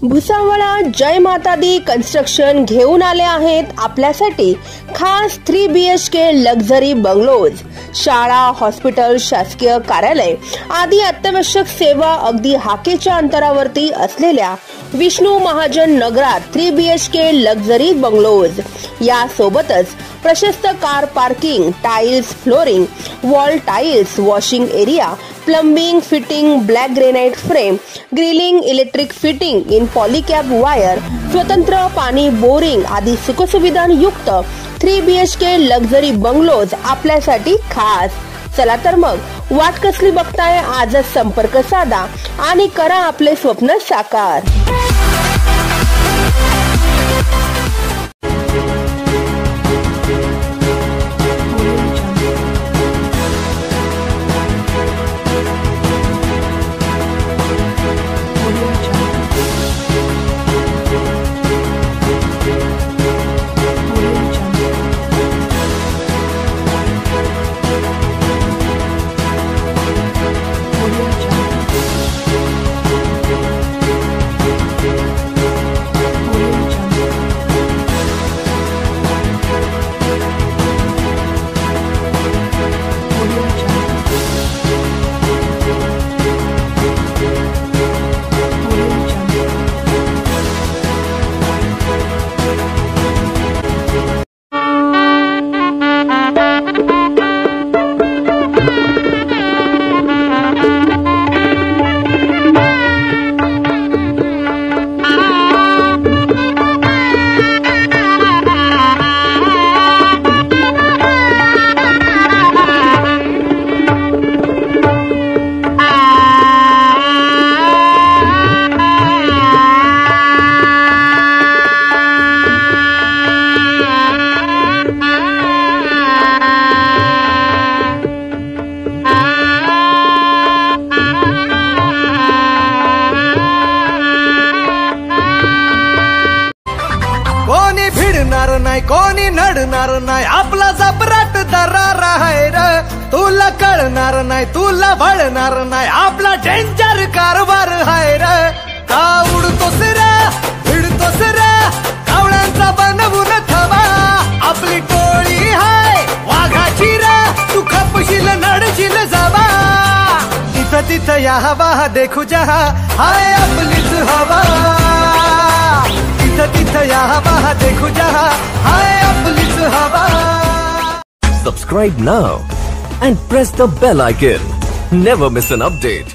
भुसावळा जय माता दी कन्स्ट्रक्शन घेऊन आले आहेत आपल्यासाठी खास 3 BHK लक्झरी बंगलोज। शाळा, हॉस्पिटल, शासकीय कार्यालय आदी अत्यावश्यक सेवा अगदी हाकेच्या अंतरावरती असलेल्या विष्णू महाजन नगरात 3 BHK लक्झरी बंगलोज। या सोबतच प्रशस्त car parking, tiles flooring, wall tiles, washing area, plumbing, fitting, black granite frame, grilling, electric fitting in Polycab wire, स्वतंत्र पाणी बोरिंग आदी सुखसुविधांयुक्त 3 BHK लक्झरी बंगलोज आपल्यासाठी खास। चला तर मग वाट कसली बघताय, आजच संपर्क साधा आणि करा आपले स्वप्न साकार। नाही कोणी नडणार नाही, आपला जबराट दरार आहे रे। तुला कळणार नाही, तुला वळणार नाही, आपला डेंजर कारभार आहे रे। का उडतोस रे, भिडतोस रे, कावळ्यांचा बनवून थवा। आपली टोळी आहे वाघाची रे, तू खपशील नडशील जावा। तिथं तिथं या हवा देखू जहा, हाय आपलीच हवा। या हवा देखो जहां, हाय अपलीच हवा। Subscribe now and press the bell icon. Never miss an update.